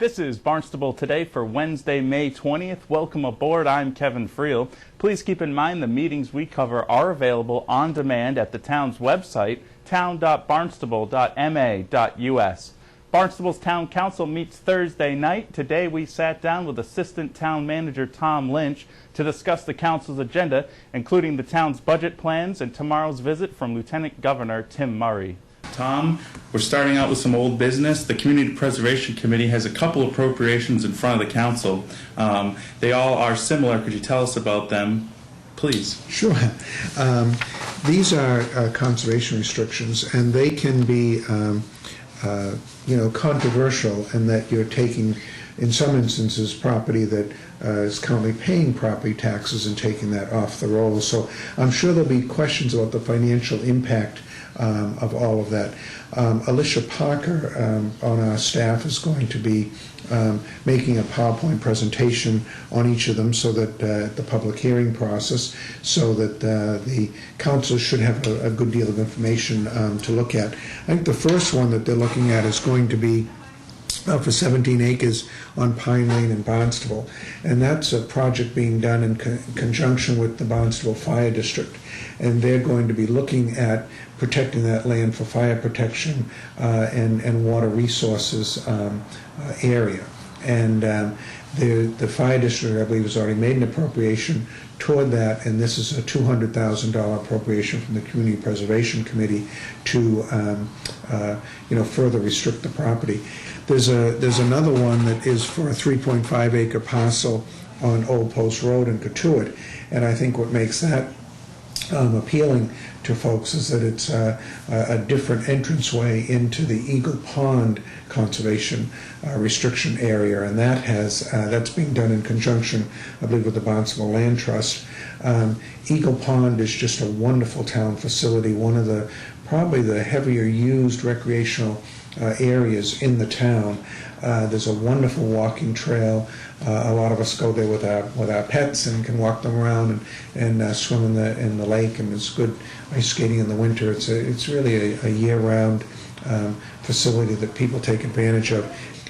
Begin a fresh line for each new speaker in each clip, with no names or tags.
This is Barnstable Today for Wednesday, May 20th. Welcome aboard. I'm Kevin Friel. Please keep in mind the meetings we cover are available on demand at the town's website, town.barnstable.ma.us. Barnstable's Town Council meets Thursday night. Today we sat down with Assistant Town Manager Tom Lynch to discuss the council's agenda, including the town's budget plans and tomorrow's visit from Lieutenant Governor Tim Murray. Tom, we're starting out with some old business. The Community Preservation Committee has a couple appropriations in front of the council. They all are similar. Could you tell us about them, please?
Sure. These are conservation restrictions, and they can be controversial in that you're taking, in some instances, property that is currently paying property taxes and taking that off the roll. So I'm sure there'll be questions about the financial impact of all of that. Alicia Parker on our staff is going to be making a PowerPoint presentation on each of them, so that the public hearing process, so that the council should have a good deal of information to look at. I think the first one that they're looking at is going to be for 17 acres on Pine Lane in Barnstable, and that's a project being done in conjunction with the Barnstable Fire District, and they're going to be looking at protecting that land for fire protection and water resources area. And the fire district, I believe, has already made an appropriation toward that, and this is a $200,000 appropriation from the Community Preservation Committee to further restrict the property. There's another one that is for a 3.5 acre parcel on Old Post Road in Cotuit, and I think what makes that appealing to folks is that it's a different entranceway into the Eagle Pond Conservation Restriction Area, and that's being done in conjunction, I believe, with the Barnstable Land Trust. Eagle Pond is just a wonderful town facility, one of the probably the heavier used recreational areas in the town. There's a wonderful walking trail. A lot of us go there with our pets and can walk them around and swim in the lake, and it's good ice skating in the winter. It's really a year-round facility that people take advantage of.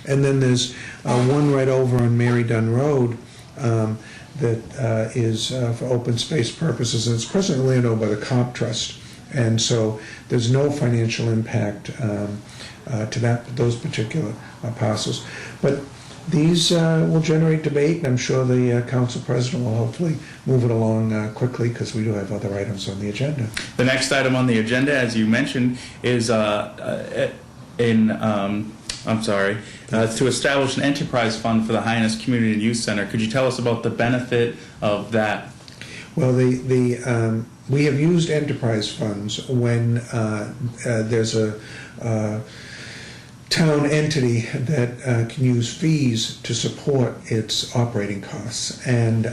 And then there's one right over on Mary Dunn Road that is for open space purposes, and it's presently owned by the Comp Trust, and so there's no financial impact to those particular parcels. But these will generate debate, and I'm sure the council president will hopefully move it along quickly, because we do have other items on the agenda.
The next item on the agenda, as you mentioned, is to establish an enterprise fund for the Hyannis Community and Youth Center. Could you tell us about the benefit of that?
Well, we have used enterprise funds when there's a town entity that can use fees to support its operating costs, and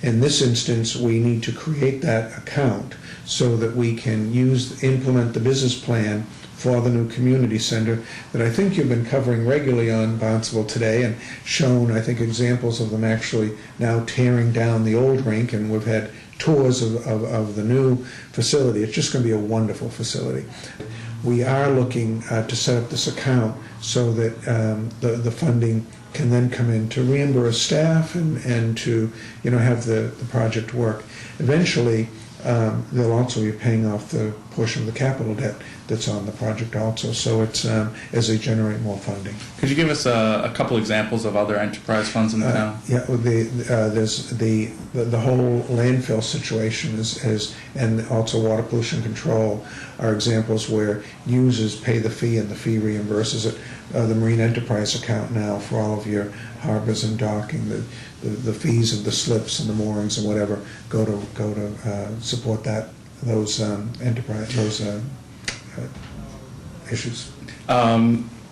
in this instance we need to create that account so that we can implement the business plan for the new community center that I think you've been covering regularly on Barnstable Today, and shown, I think, examples of them actually now tearing down the old rink, and we've had tours of the new facility. It's just going to be a wonderful facility. We are looking to set up this account so that the funding can then come in to reimburse staff and to have the project work. Eventually, they'll also be paying off the portion of the capital debt that's on the project also. So it's as they generate more funding.
Could you give us a couple examples of other enterprise funds in the town?
Yeah, there's the whole landfill situation and also water pollution control are examples where users pay the fee and the fee reimburses it. The Marine Enterprise account now for all of your harbors and docking, the fees of the slips and the moorings and whatever go to support those issues.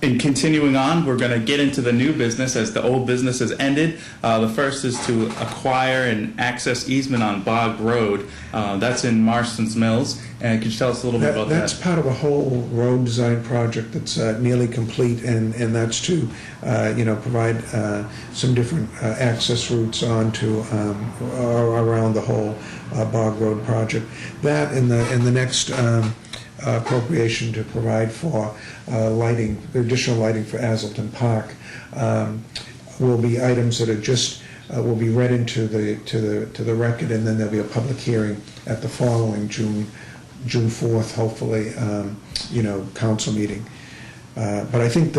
In continuing on, we're going to get into the new business as the old business has ended. The first is to acquire an access easement on Bog Road. That's in Marston's Mills. And could you tell us a little bit about that?
That's part of a whole road design project that's nearly complete, and that's to provide some different access routes onto around the whole Bog Road project. That in the next appropriation to provide for lighting, additional lighting for Azleton Park, will be items that are just will be read into the record, and then there'll be a public hearing at the following June 4th, hopefully, council meeting. But I think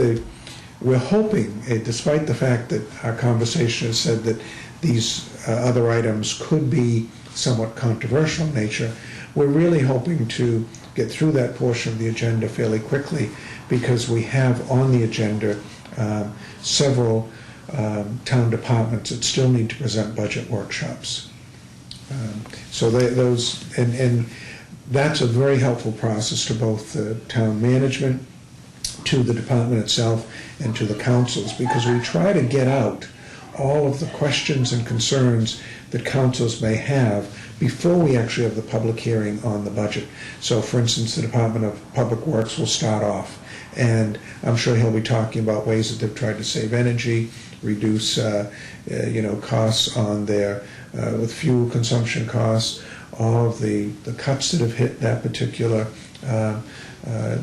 we're hoping, despite the fact that our conversation has said that these other items could be somewhat controversial in nature, we're really hoping to get through that portion of the agenda fairly quickly, because we have on the agenda several town departments that still need to present budget workshops. So and that's a very helpful process to both the town management, to the department itself, and to the councils, because we try to get out all of the questions and concerns that councils may have before we actually have the public hearing on the budget. So, for instance, the Department of Public Works will start off, and I'm sure he'll be talking about ways that they've tried to save energy, reduce costs on their with fuel consumption costs, all of the cuts that have hit that particular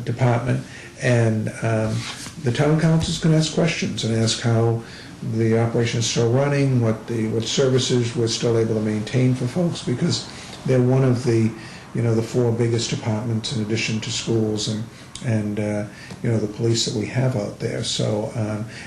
department, and the town councils can ask questions and ask how the operation is still running, what services we're still able to maintain for folks, because they're one of the the four biggest departments in addition to schools and the police that we have out there. So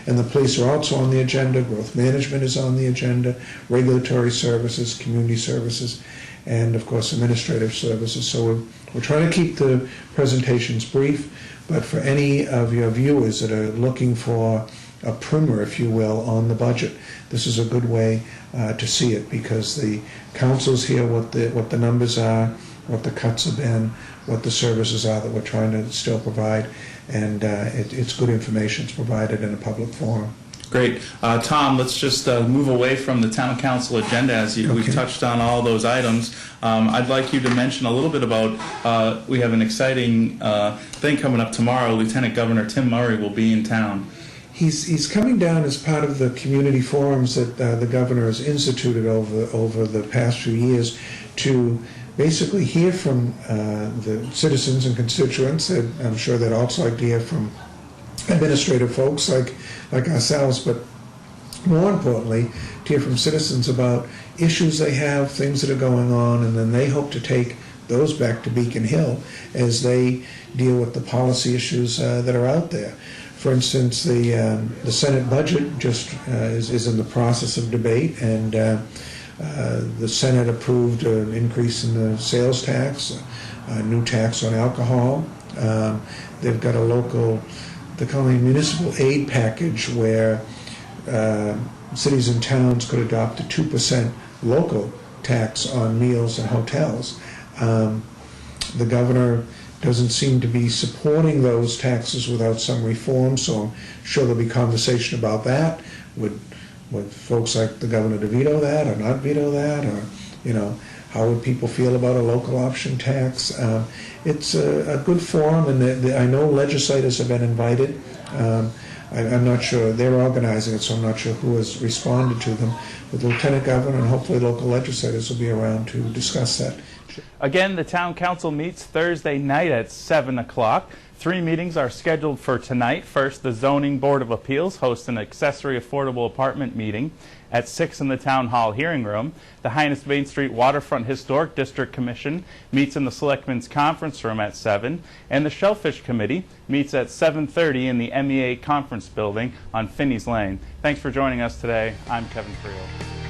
and the police are also on the agenda. Growth management is on the agenda. Regulatory services, community services, and of course administrative services. So we're trying to keep the presentations brief, but for any of your viewers that are looking for a primer, if you will, on the budget, this is a good way to see it, because the councils hear what the numbers are, what the cuts have been, what the services are that we're trying to still provide, and it's good information. It's provided in a public forum.
Great. Tom, let's just move away from the town council agenda, as we've touched on all those items. I'd like you to mention a little bit about, we have an exciting thing coming up tomorrow. Lieutenant Governor Tim Murray will be in town.
He's coming down as part of the community forums that the governor has instituted over the past few years to basically hear from the citizens and constituents. I'm sure they'd also like to hear from administrative folks like ourselves, but more importantly, to hear from citizens about issues they have, things that are going on, and then they hope to take those back to Beacon Hill as they deal with the policy issues that are out there. For instance, the Senate budget just is in the process of debate, and the Senate approved an increase in the sales tax, a new tax on alcohol. They've got they're calling a municipal aid package where cities and towns could adopt a 2% local tax on meals and hotels. The governor doesn't seem to be supporting those taxes without some reform, so I'm sure there'll be conversation about that. Would folks like the governor to veto that or not veto that, or how would people feel about a local option tax? It's a good forum, and I know legislators have been invited. I'm not sure, they're organizing it, so I'm not sure who has responded to them. But the lieutenant governor and hopefully local legislators will be around to discuss that.
Again, the town council meets Thursday night at 7 o'clock. 3 meetings are scheduled for tonight. First, the Zoning Board of Appeals hosts an accessory affordable apartment meeting at 6 in the Town Hall hearing room. The Highness Main Street Waterfront Historic District Commission meets in the Selectmen's Conference Room at 7. And the Shellfish Committee meets at 7:30 in the MEA Conference Building on Finney's Lane. Thanks for joining us today. I'm Kevin Friel.